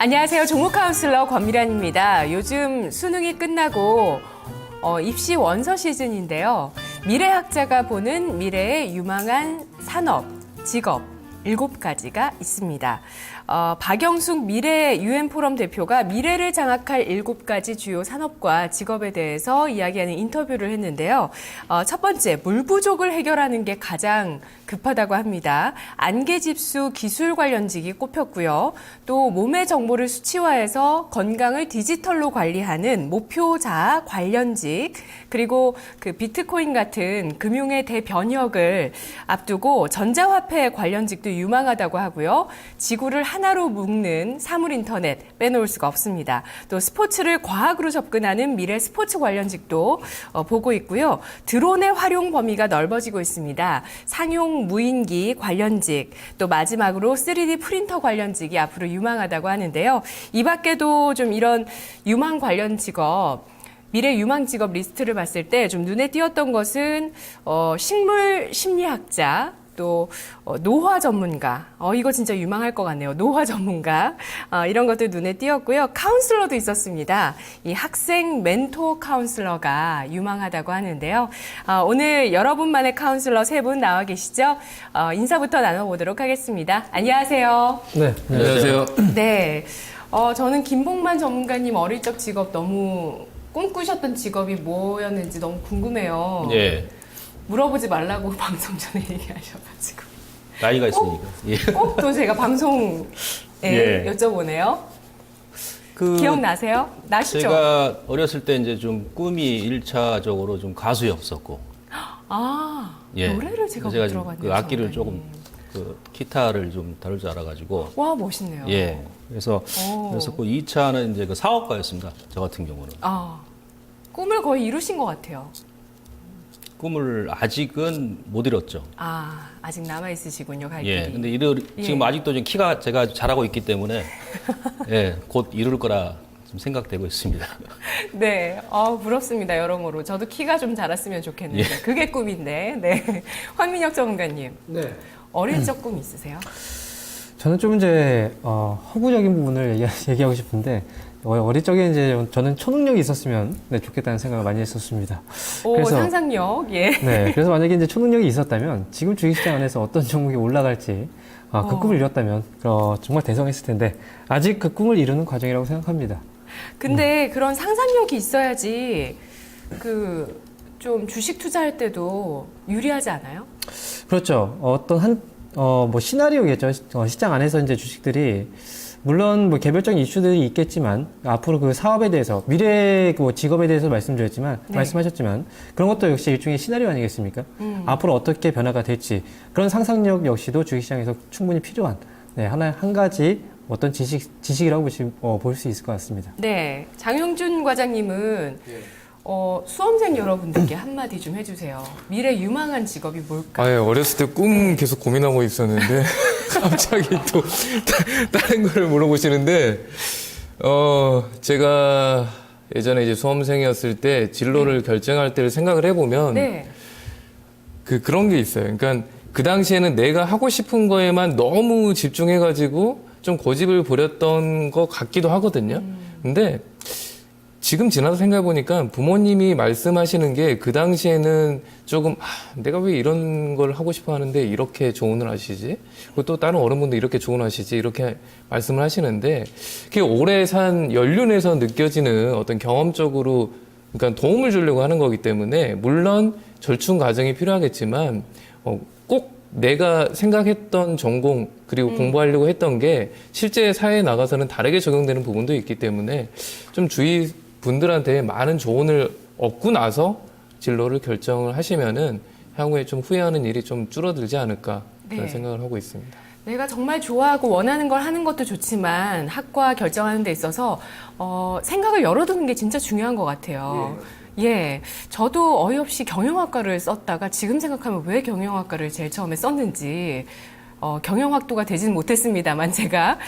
안녕하세요. 종목 카운슬러 권미란입니다. 요즘 수능이 끝나고 입시 원서 시즌인데요. 미래학자가 보는 미래의 유망한 산업, 직업 7가지가 있습니다. 박영숙 미래 UN 포럼 대표가 미래를 장악할 7가지 주요 산업과 직업에 대해서 이야기하는 인터뷰를 했는데요. 첫 번째, 물 부족을 해결하는 게 가장 급하다고 합니다. 안개집수 기술 관련직이 꼽혔고요. 또 몸의 정보를 수치화해서 건강을 디지털로 관리하는 목표자 관련직, 그리고 그 비트코인 같은 금융의 대변혁을 앞두고 전자화폐 관련직도 유망하다고 하고요. 지구를 하나로 묶는 사물 인터넷 빼놓을 수가 없습니다. 또 스포츠를 과학으로 접근하는 미래 스포츠 관련직도 보고 있고요. 드론의 활용 범위가 넓어지고 있습니다. 상용 무인기 관련직, 또 마지막으로 3D 프린터 관련직이 앞으로 유망하다고 하는데요. 이 밖에도 좀 이런 유망 관련 직업, 미래 유망 직업 리스트를 봤을 때 좀 눈에 띄었던 것은 식물 심리학자, 또 노화 전문가, 이거 진짜 유망할 것 같네요. 노화 전문가, 이런 것들 눈에 띄었고요. 카운슬러도 있었습니다. 이 학생 멘토 카운슬러가 유망하다고 하는데요. 오늘 여러분만의 카운슬러 3분 나와 계시죠? 인사부터 나눠보도록 하겠습니다. 안녕하세요. 네, 안녕하세요. 네, 저는 김봉만 전문가님 어릴 적 직업 너무 꿈꾸셨던 직업이 뭐였는지 너무 궁금해요. 예. 물어보지 말라고 방송 전에 얘기하셔가지고. 나이가 있으니까. 예. 꼭 또 제가 방송에 예. 여쭤보네요. 기억나세요? 나시죠? 제가 어렸을 때 이제 좀 꿈이 1차적으로 좀 가수였었고. 예. 노래를 제가 못 좀 들어봤네요. 그 악기를 정말. 조금 기타를 좀 다룰 줄 알아가지고. 와, 멋있네요. 예. 그래서 그 2차는 이제 그 사업가였습니다. 저 같은 경우는. 꿈을 거의 이루신 것 같아요. 꿈을 아직은 못 이뤘죠. 아직 남아있으시군요, 갈 길이. 예. 근데 지금 아직도 좀 키가 제가 잘하고 있기 때문에 예, 곧 이룰 거라 좀 생각되고 있습니다. 네, 부럽습니다, 여러모로. 저도 키가 좀 자랐으면 좋겠는데. 예. 그게 꿈인데. 네. 황민혁 전문가님. 네. 어릴 적 꿈 있으세요? 저는 좀 이제 허구적인 부분을 얘기하고 싶은데 어릴 적에 이제 저는 초능력이 있었으면 좋겠다는 생각을 많이 했었습니다. 그래서 상상력, 예. 네, 그래서 만약에 이제 초능력이 있었다면 지금 주식시장 안에서 어떤 종목이 올라갈지 그 꿈을 이뤘다면 정말 대성했을 텐데 아직 그 꿈을 이루는 과정이라고 생각합니다. 근데 그런 상상력이 있어야지 좀 주식 투자할 때도 유리하지 않아요? 그렇죠. 어떤 시나리오겠죠. 시장 안에서 이제 주식들이 물론 개별적인 이슈들이 있겠지만 앞으로 그 사업에 대해서 미래 직업에 대해서 말씀하셨지만 그런 것도 역시 일종의 시나리오 아니겠습니까? 앞으로 어떻게 변화가 될지 그런 상상력 역시도 주식시장에서 충분히 필요한 한 가지 어떤 지식이라고 볼 수 있을 것 같습니다. 네, 장영준 과장님은 수험생 여러분들께 한마디 좀 해주세요. 미래 유망한 직업이 뭘까요? 어렸을 때 꿈 계속 고민하고 있었는데 갑자기 또 다른 거를 물어보시는데 제가 예전에 이제 수험생이었을 때 진로를 결정할 때를 생각을 해보면 그런 게 있어요. 그러니까 그 당시에는 내가 하고 싶은 거에만 너무 집중해가지고 좀 고집을 부렸던 것 같기도 하거든요. 근데 지금 지나서 생각해보니까 부모님이 말씀하시는 게 그 당시에는 조금 내가 왜 이런 걸 하고 싶어 하는데 이렇게 조언을 하시지? 그리고 또 다른 어른분도 이렇게 조언하시지? 이렇게 말씀을 하시는데 그게 오래 산 연륜에서 느껴지는 어떤 경험적으로 그러니까 도움을 주려고 하는 거기 때문에 물론 절충 과정이 필요하겠지만 꼭 내가 생각했던 전공 그리고 공부하려고 했던 게 실제 사회에 나가서는 다르게 적용되는 부분도 있기 때문에 좀 주위 분들한테 많은 조언을 얻고 나서 진로를 결정을 하시면은 향후에 좀 후회하는 일이 좀 줄어들지 않을까 그런 생각을 하고 있습니다. 내가 정말 좋아하고 원하는 걸 하는 것도 좋지만 학과 결정하는 데 있어서 생각을 열어두는 게 진짜 중요한 것 같아요. 예, 저도 어이없이 경영학과를 썼다가 지금 생각하면 왜 경영학과를 제일 처음에 썼는지 경영 확도가 되지는 못했습니다만 제가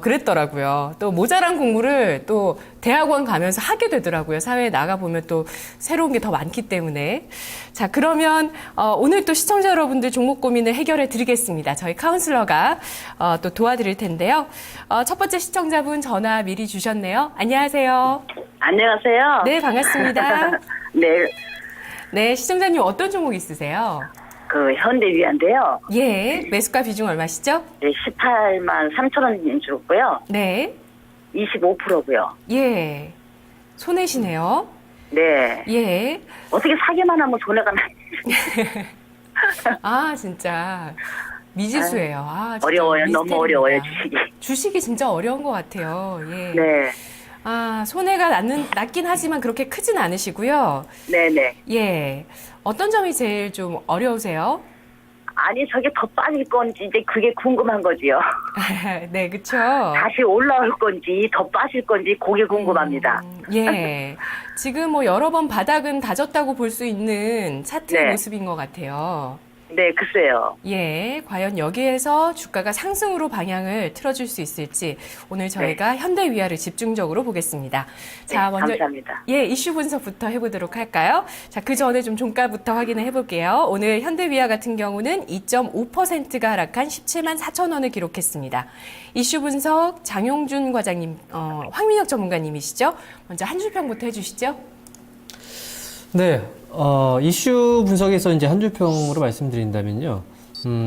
그랬더라고요. 또 모자란 공부를 또 대학원 가면서 하게 되더라고요. 사회에 나가보면 또 새로운 게 더 많기 때문에. 자, 그러면 오늘 또 시청자 여러분들 종목 고민을 해결해 드리겠습니다. 저희 카운슬러가 또 도와드릴 텐데요. 첫 번째 시청자분 전화 미리 주셨네요. 안녕하세요. 안녕하세요. 네, 반갑습니다. 네, 네, 시청자님 어떤 종목 있으세요? 그 현대위안데요. 예, 매수가 비중 얼마시죠? 네, 18만 3천 원 주고요. 네, 25%고요. 예, 손해시네요. 네. 예, 어떻게 사기만 하면 손해가 나? 아 진짜 미지수예요. 아, 진짜 어려워요. 너무 미스테리입니다. 어려워요, 주식이. 주식이 진짜 어려운 것 같아요. 예. 네, 아 손해가 났긴 하지만 그렇게 크진 않으시고요. 네, 네. 예, 어떤 점이 제일 좀 어려우세요? 아니, 저게 더 빠질 건지 이제 그게 궁금한 거지요. 네, 그렇죠. 다시 올라올 건지 더 빠질 건지 그게 궁금합니다. 예, 지금 뭐 여러 번 바닥은 다졌다고 볼 수 있는 차트의 네. 모습인 것 같아요. 네, 글쎄요. 예, 과연 여기에서 주가가 상승으로 방향을 틀어줄 수 있을지 오늘 저희가 현대위아를 집중적으로 보겠습니다. 자, 네, 먼저 감사합니다. 예, 이슈 분석부터 해보도록 할까요? 자, 그 전에 좀 종가부터 확인을 해볼게요. 오늘 현대위아 같은 경우는 2.5%가 하락한 17만 4천 원을 기록했습니다. 이슈 분석 장용준 과장님, 황민혁 전문가님이시죠? 먼저 한 줄평부터 해주시죠. 네, 이슈 분석에서 이제 한 줄평으로 말씀드린다면요.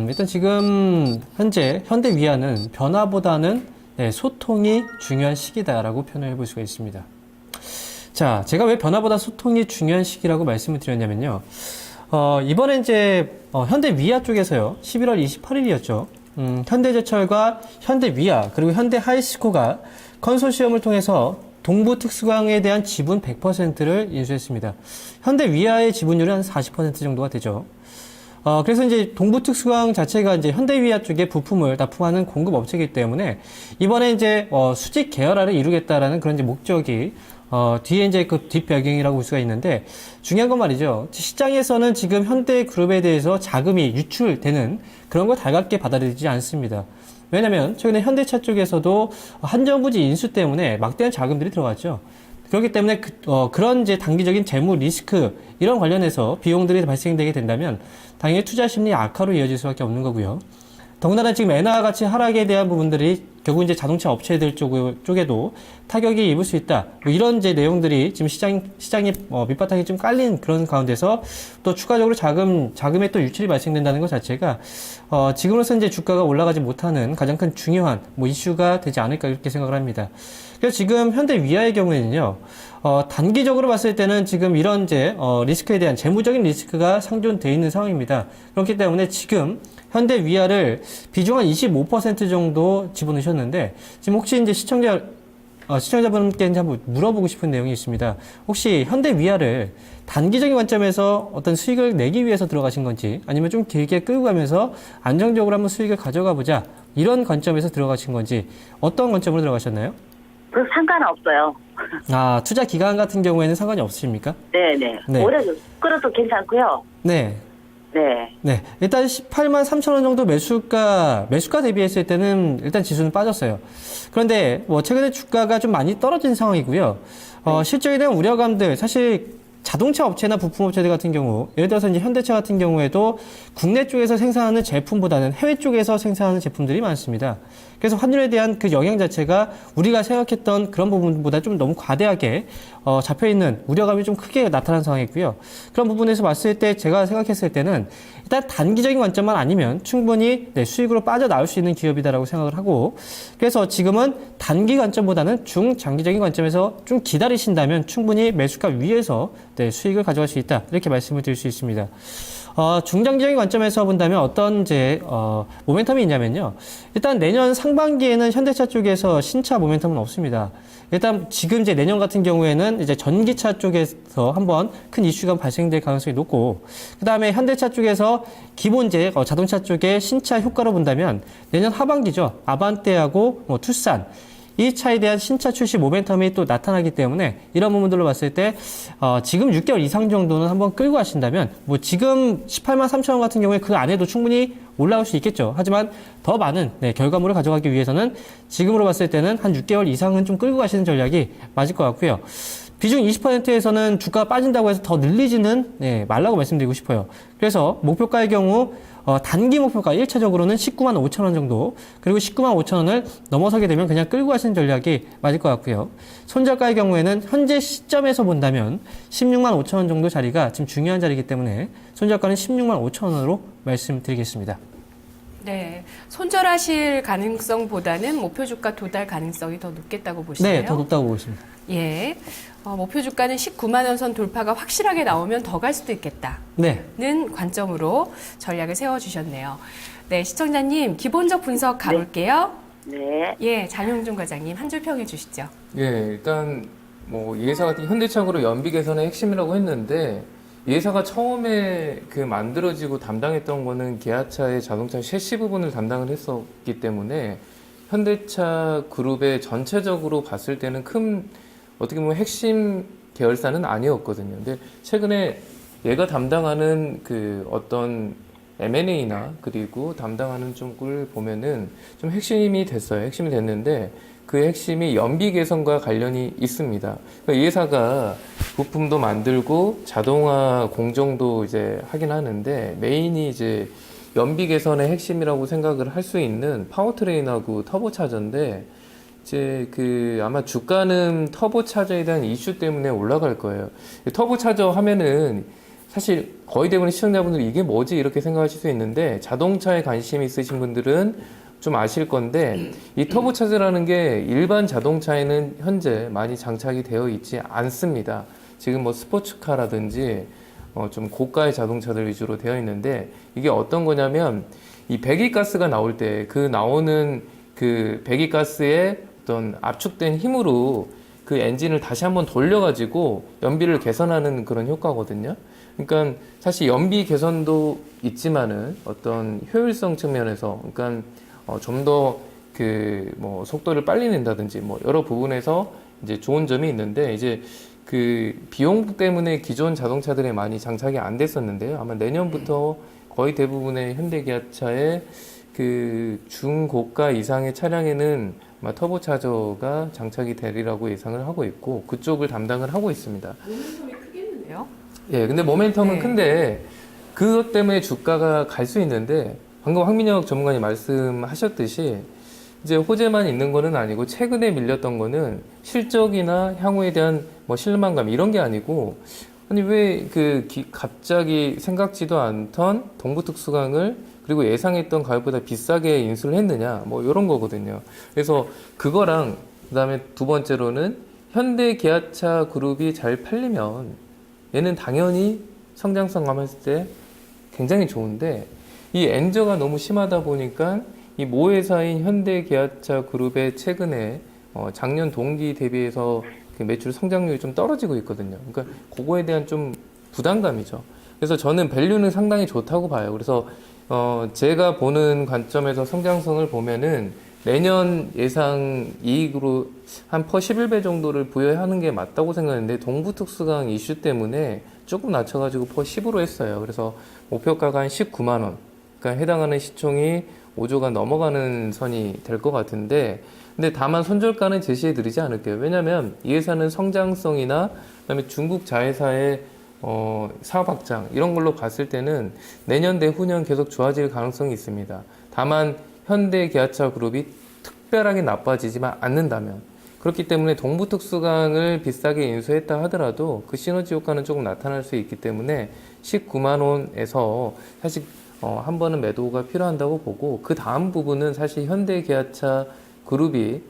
일단 지금 현재 현대위아는 변화보다는 소통이 중요한 시기다라고 표현을 해볼 수가 있습니다. 자, 제가 왜 변화보다 소통이 중요한 시기라고 말씀을 드렸냐면요. 이번에 이제 현대위아 쪽에서요. 11월 28일이었죠. 현대제철과 현대위아 그리고 현대하이스코가 컨소시엄을 통해서 동부특수강에 대한 지분 100%를 인수했습니다. 현대위아의 지분율이 한 40% 정도가 되죠. 그래서 이제 동부특수강 자체가 이제 현대위아 쪽에 부품을 납품하는 공급 업체이기 때문에 이번에 이제 수직 계열화를 이루겠다라는 그런 이제 목적이 뒤에 이제 그 뒷배경이라고 볼 수가 있는데 중요한 건 말이죠. 시장에서는 지금 현대그룹에 대해서 자금이 유출되는 그런 걸 달갑게 받아들이지 않습니다. 왜냐면 최근에 현대차 쪽에서도 한정부지 인수 때문에 막대한 자금들이 들어갔죠. 그렇기 때문에 그런 이제 단기적인 재무 리스크 이런 관련해서 비용들이 발생되게 된다면 당연히 투자 심리 악화로 이어질 수밖에 없는 거고요. 더군다나 지금 엔화 가치 하락에 대한 부분들이 결국 이제 자동차 업체들 쪽에도 타격이 입을 수 있다. 뭐 이런 이제 내용들이 지금 시장이 밑바탕이 좀 깔린 그런 가운데서 또 추가적으로 자금의 또 유출이 발생된다는 것 자체가 지금으로서 이제 주가가 올라가지 못하는 가장 큰 중요한 뭐 이슈가 되지 않을까 이렇게 생각을 합니다. 그래서 지금 현대위아의 경우에는요. 단기적으로 봤을 때는 지금 이런 이제 리스크에 대한 재무적인 리스크가 상존되어 있는 상황입니다. 그렇기 때문에 지금 현대위아를 비중 한 25% 정도 집어넣으셨는데 지금 혹시 이제 시청자분께 이제 한번 물어보고 싶은 내용이 있습니다. 혹시 현대위아를 단기적인 관점에서 어떤 수익을 내기 위해서 들어가신 건지 아니면 좀 길게 끌고 가면서 안정적으로 한번 수익을 가져가 보자 이런 관점에서 들어가신 건지 어떤 관점으로 들어가셨나요? 그 상관없어요. 아, 투자 기간 같은 경우에는 상관이 없으십니까? 네네. 네. 오래 끌어도 괜찮고요. 네. 네. 네. 일단 18만 3천 원 정도 매수가 대비했을 때는 일단 지수는 빠졌어요. 그런데 뭐 최근에 주가가 좀 많이 떨어진 상황이고요. 실적에 대한 우려감들, 사실 자동차 업체나 부품 업체들 같은 경우, 예를 들어서 이제 현대차 같은 경우에도 국내 쪽에서 생산하는 제품보다는 해외 쪽에서 생산하는 제품들이 많습니다. 그래서 환율에 대한 그 영향 자체가 우리가 생각했던 그런 부분보다 좀 너무 과대하게 잡혀있는 우려감이 좀 크게 나타난 상황이고요. 그런 부분에서 봤을 때 제가 생각했을 때는 일단 단기적인 관점만 아니면 충분히 수익으로 빠져나올 수 있는 기업이다라고 생각을 하고 그래서 지금은 단기 관점보다는 중장기적인 관점에서 좀 기다리신다면 충분히 매수가 위에서 수익을 가져갈 수 있다 이렇게 말씀을 드릴 수 있습니다. 중장기적인 관점에서 본다면 어떤 이제 모멘텀이 있냐면요. 일단 내년 상반기에는 현대차 쪽에서 신차 모멘텀은 없습니다. 일단 지금 이제 내년 같은 경우에는 이제 전기차 쪽에서 한번 큰 이슈가 발생될 가능성이 높고 그다음에 현대차 쪽에서 기본 이제 자동차 쪽의 신차 효과로 본다면 내년 하반기죠. 아반떼하고 투싼 이 차에 대한 신차 출시 모멘텀이 또 나타나기 때문에 이런 부분들로 봤을 때 지금 6개월 이상 정도는 한번 끌고 가신다면 뭐 지금 18만 3천 원 같은 경우에 그 안에도 충분히 올라올 수 있겠죠. 하지만 더 많은 결과물을 가져가기 위해서는 지금으로 봤을 때는 한 6개월 이상은 좀 끌고 가시는 전략이 맞을 것 같고요. 비중 20%에서는 주가가 빠진다고 해서 더 늘리지는 말라고 말씀드리고 싶어요. 그래서 목표가의 경우 단기 목표가 1차적으로는 19만 5천 원 정도, 그리고 19만 5천 원을 넘어서게 되면 그냥 끌고 가시는 전략이 맞을 것 같고요. 손절가의 경우에는 현재 시점에서 본다면 16만 5천 원 정도 자리가 지금 중요한 자리이기 때문에 손절가는 16만 5천 원으로 말씀드리겠습니다. 네, 손절하실 가능성보다는 목표 주가 도달 가능성이 더 높겠다고 보시나요? 네, 더 높다고 보고 있습니다. 예, 목표 주가는 19만 원 선 돌파가 확실하게 나오면 더 갈 수도 있겠다는 네. 관점으로 전략을 세워주셨네요. 네, 시청자님 기본적 분석 가볼게요. 네. 예, 장용준 과장님 한 줄 평해 주시죠. 예, 일단 뭐 이 회사가 현대차그룹 연비 개선의 핵심이라고 했는데 이 회사가 처음에 그 만들어지고 담당했던 거는 기아차의 자동차 셰시 부분을 담당을 했었기 때문에 현대차 그룹의 전체적으로 봤을 때는 큰 어떻게 보면 핵심 계열사는 아니었거든요. 근데 최근에 얘가 담당하는 그 어떤 M&A나 그리고 담당하는 쪽을 보면은 좀 핵심이 됐어요. 핵심이 됐는데 그 핵심이 연비 개선과 관련이 있습니다. 그러니까 이 회사가 부품도 만들고 자동화 공정도 이제 하긴 하는데 메인이 이제 연비 개선의 핵심이라고 생각을 할 수 있는 파워트레인하고 터보차저인데 이제 그 아마 주가는 터보차저에 대한 이슈 때문에 올라갈 거예요. 터보차저 하면은 사실 거의 대부분 시청자분들이 이게 뭐지 이렇게 생각하실 수 있는데 자동차에 관심이 있으신 분들은 좀 아실 건데 이 터보차저라는 게 일반 자동차에는 현재 많이 장착이 되어 있지 않습니다. 지금 뭐 스포츠카라든지 좀 고가의 자동차들 위주로 되어 있는데 이게 어떤 거냐면 이 배기가스가 나올 때 그 나오는 그 배기가스의 어떤 압축된 힘으로 그 엔진을 다시 한번 돌려가지고 연비를 개선하는 그런 효과거든요. 그러니까 사실 연비 개선도 있지만은 어떤 효율성 측면에서 그러니까 좀 더 그 뭐 속도를 빨리 낸다든지 뭐 여러 부분에서 이제 좋은 점이 있는데 이제 그 비용 때문에 기존 자동차들에 많이 장착이 안 됐었는데요. 아마 내년부터 거의 대부분의 현대기아차의 그 중고가 이상의 차량에는 아마 터보차저가 장착이 되리라고 예상을 하고 있고 그쪽을 담당을 하고 있습니다. 모멘텀이 크겠는데요? 예, 근데 모멘텀은 네. 큰데 그것 때문에 주가가 갈 수 있는데 방금 황민혁 전문가님 말씀하셨듯이 이제 호재만 있는 거는 아니고 최근에 밀렸던 거는 실적이나 향후에 대한 뭐 실망감 이런 게 아니고 아니 왜 그 갑자기 생각지도 않던 동부특수강을 그리고 예상했던 가격보다 비싸게 인수를 했느냐 뭐 이런 거거든요. 그래서 그거랑 그다음에 두 번째로는 현대 기아차 그룹이 잘 팔리면 얘는 당연히 성장성 감았을 때 굉장히 좋은데 이 엔저가 너무 심하다 보니까 이 모회사인 현대 기아차 그룹의 최근에 작년 동기 대비해서 그 매출 성장률이 좀 떨어지고 있거든요. 그러니까 그거에 대한 좀 부담감이죠. 그래서 저는 밸류는 상당히 좋다고 봐요. 그래서 제가 보는 관점에서 성장성을 보면은 내년 예상 이익으로 한 퍼 11배 정도를 부여하는 게 맞다고 생각했는데 동부특수강 이슈 때문에 조금 낮춰가지고 퍼 10으로 했어요. 그래서 목표가가 한 19만 원. 그러니까 해당하는 시총이 5조가 넘어가는 선이 될 것 같은데 근데 다만 손절가는 제시해 드리지 않을게요. 왜냐하면 이 회사는 성장성이나 그다음에 중국 자회사의 사업 확장 이런 걸로 봤을 때는 내년 내후년 계속 좋아질 가능성이 있습니다. 다만 현대 기아차 그룹이 특별하게 나빠지지만 않는다면 그렇기 때문에 동부특수강을 비싸게 인수했다 하더라도 그 시너지 효과는 조금 나타날 수 있기 때문에 19만 원에서 사실 한 번은 매도가 필요한다고 보고 그 다음 부분은 사실 현대 기아차 그룹이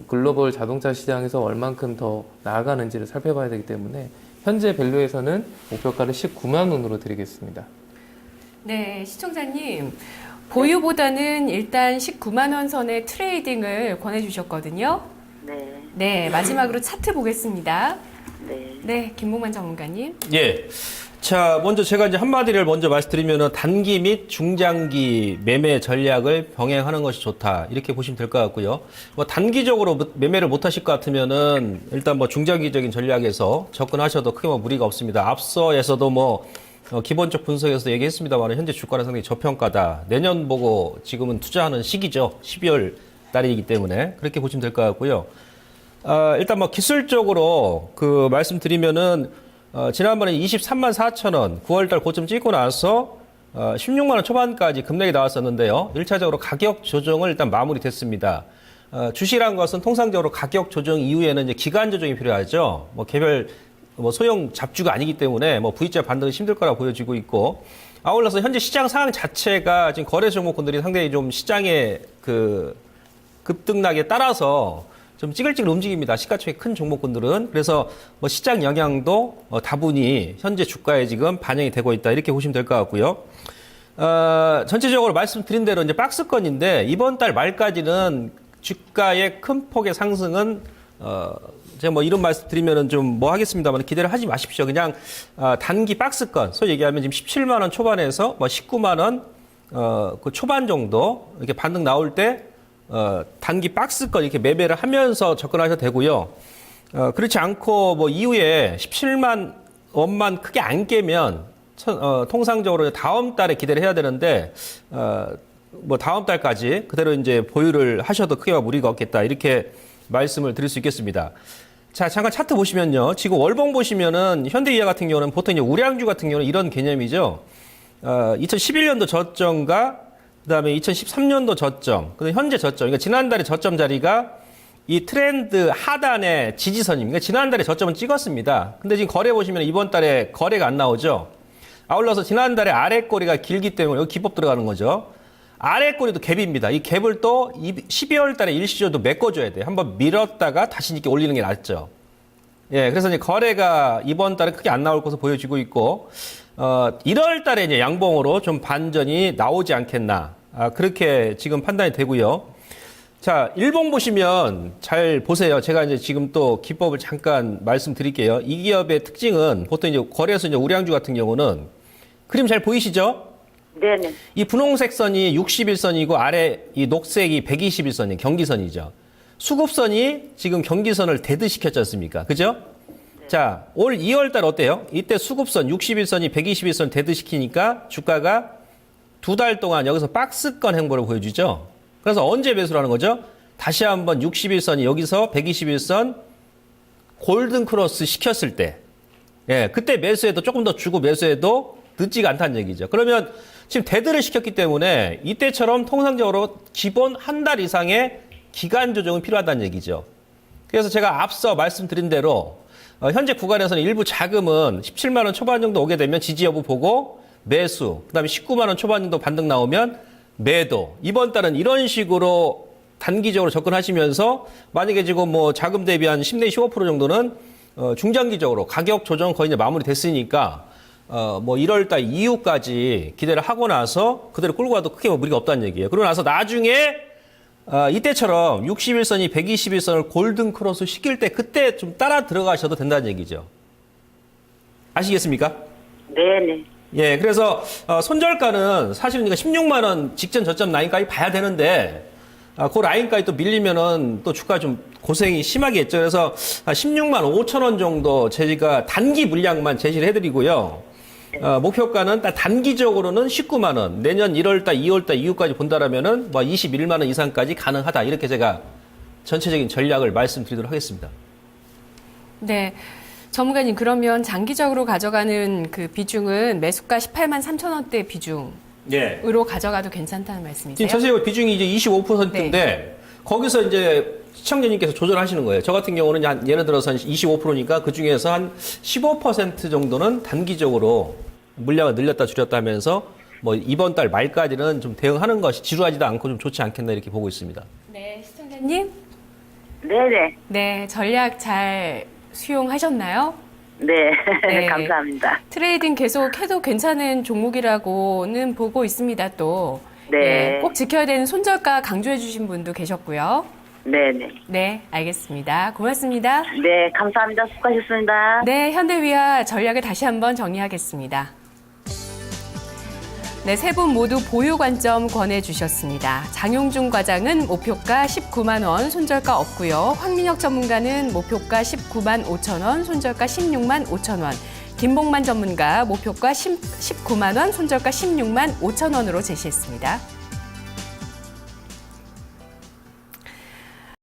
글로벌 자동차 시장에서 얼만큼 더 나아가는지를 살펴봐야 되기 때문에 현재 밸류에서는 목표가를 19만 원으로 드리겠습니다. 네, 시청자님. 보유보다는 일단 19만 원 선의 트레이딩을 권해주셨거든요. 네. 네, 마지막으로 차트 보겠습니다. 네. 네, 김봉만 전문가님. 예. 자, 먼저 제가 이제 한마디를 먼저 말씀드리면은 단기 및 중장기 매매 전략을 병행하는 것이 좋다. 이렇게 보시면 될 것 같고요. 뭐 단기적으로 매매를 못 하실 것 같으면은 일단 뭐 중장기적인 전략에서 접근하셔도 크게 뭐 무리가 없습니다. 앞서에서도 뭐 기본적 분석에서 얘기했습니다만 현재 주가는 상당히 저평가다. 내년 보고 지금은 투자하는 시기죠. 12월 달이기 때문에 그렇게 보시면 될 것 같고요. 일단 뭐 기술적으로 그 말씀드리면은 지난번에 23만 4천 원 9월달 고점 찍고 나서 16만 원 초반까지 급락이 나왔었는데요. 1차적으로 가격 조정을 일단 마무리됐습니다. 주식이란 것은 통상적으로 가격 조정 이후에는 이제 기간 조정이 필요하죠. 뭐 개별 뭐 소형 잡주가 아니기 때문에 뭐 V자 반등은 힘들 거라 보여지고 있고, 아울러서 현재 시장 상황 자체가 지금 거래 종목군들이 상당히 좀 시장의 그 급등락에 따라서 좀 찌글찌글 움직입니다. 시가총액 큰 종목군들은. 그래서 뭐 시장 영향도 다분히 현재 주가에 지금 반영이 되고 있다. 이렇게 보시면 될 것 같고요. 전체적으로 말씀드린 대로 이제 박스권인데 이번 달 말까지는 주가의 큰 폭의 상승은 제가 뭐 이런 말씀 드리면은 좀 뭐 하겠습니다만 기대를 하지 마십시오. 그냥 단기 박스권, 소위 얘기하면 지금 17만 원 초반에서 뭐 19만 원 그 초반 정도 이렇게 반등 나올 때 단기 박스권 이렇게 매매를 하면서 접근하셔도 되고요. 그렇지 않고 뭐 이후에 17만 원만 크게 안 깨면 통상적으로 다음 달에 기대를 해야 되는데 뭐 다음 달까지 그대로 이제 보유를 하셔도 크게 무리가 없겠다. 이렇게 말씀을 드릴 수 있겠습니다. 자, 잠깐 차트 보시면요. 지금 월봉 보시면은 현대기아 같은 경우는 보통 이제 우량주 같은 경우는 이런 개념이죠. 2011년도 저점과 그다음에 2013년도 저점, 그다음에 현재 저점, 그러니까 지난달에 저점 자리가 이 트렌드 하단의 지지선입니다. 지난달에 저점은 찍었습니다. 근데 지금 거래 보시면 이번 달에 거래가 안 나오죠. 아울러서 지난달에 아래 꼬리가 길기 때문에 여기 기법 들어가는 거죠. 아래 꼬리도 갭입니다. 이 갭을 또 12월 달에 일시적으로 메꿔줘야 돼요. 한번 밀었다가 다시 이렇게 올리는 게 낫죠. 예, 그래서 이제 거래가 이번 달에 크게 안 나올 것으로 보여지고 있고, 1월 달에 이제 양봉으로 좀 반전이 나오지 않겠나. 그렇게 지금 판단이 되고요. 자, 일봉 보시면 잘 보세요. 제가 이제 지금 또 기법을 잠깐 말씀드릴게요. 이 기업의 특징은 보통 이제 거래소 이제 우량주 같은 경우는 그림 잘 보이시죠? 네네. 이 분홍색 선이 61선이고 아래 이 녹색이 121선이 경기선이죠. 수급선이 지금 경기선을 대드시켰지 않습니까? 그죠? 자, 올 2월 달 어때요? 이때 수급선 61선이 121선 대드시키니까 주가가 2달 동안 여기서 박스권 행보를 보여주죠. 그래서 언제 매수를 하는 거죠? 다시 한번 61선이 여기서 121선 골든 크로스 시켰을 때, 예, 그때 매수해도 조금 더 주고 매수해도 늦지가 않다는 얘기죠. 그러면 지금 대드를 시켰기 때문에 이때처럼 통상적으로 기본 한 달 이상의 기간 조정은 필요하다는 얘기죠. 그래서 제가 앞서 말씀드린 대로 현재 구간에서는 일부 자금은 17만 원 초반 정도 오게 되면 지지 여부 보고 매수, 그다음에 19만 원 초반 정도 반등 나오면 매도. 이번 달은 이런 식으로 단기적으로 접근하시면서 만약에 지금 뭐 자금 대비 한 10 내지 15% 정도는 중장기적으로 가격 조정 거의 이제 마무리됐으니까 뭐 1월 달 이후까지 기대를 하고 나서 그대로 끌고 가도 크게 뭐 무리가 없다는 얘기예요. 그러고 나서 나중에 이때처럼 61선이 121선을 골든 크로스 시킬 때 그때 좀 따라 들어가셔도 된다는 얘기죠. 아시겠습니까? 네네. 예, 그래서 손절가는 사실은 16만 원 직전 저점 라인까지 봐야 되는데 그 라인까지 또 밀리면은 또 주가 좀 고생이 심하게 했죠. 그래서 16만 5천 원 정도 저희가 단기 물량만 제시를 해드리고요. 목표가는 단기적으로는 19만 원, 내년 1월 달, 2월 달 이후까지 본다라면은 뭐 21만 원 이상까지 가능하다. 이렇게 제가 전체적인 전략을 말씀드리도록 하겠습니다. 네. 전문가님, 그러면 장기적으로 가져가는 그 비중은 매수가 18만 3천 원대 비중으로 예. 가져가도 괜찮다는 말씀이세요? 지금 전체적으로 비중이 이제 25%인데 네. 거기서 이제 시청자님께서 조절하시는 거예요. 저 같은 경우는 예를 들어서 25%니까 그 중에서 한 15% 정도는 단기적으로 물량을 늘렸다 줄였다 하면서 뭐 이번 달 말까지는 좀 대응하는 것이 지루하지도 않고 좀 좋지 않겠나 이렇게 보고 있습니다. 네, 시청자님. 네네. 네, 전략 잘 수용하셨나요? 네. 네. 감사합니다. 트레이딩 계속 해도 괜찮은 종목이라고는 보고 있습니다, 또. 네. 꼭 지켜야 되는 손절가 강조해 주신 분도 계셨고요. 네네. 네, 알겠습니다. 고맙습니다. 네, 감사합니다. 수고하셨습니다. 네, 현대위아 전략을 다시 한번 정리하겠습니다. 네, 세 분 모두 보유 관점 권해주셨습니다. 장용준 과장은 목표가 19만 원, 손절가 없고요. 황민혁 전문가는 목표가 19만 5천 원, 손절가 16만 5천 원. 김봉만 전문가 목표가 19만 원, 손절가 16만 5천 원으로 제시했습니다.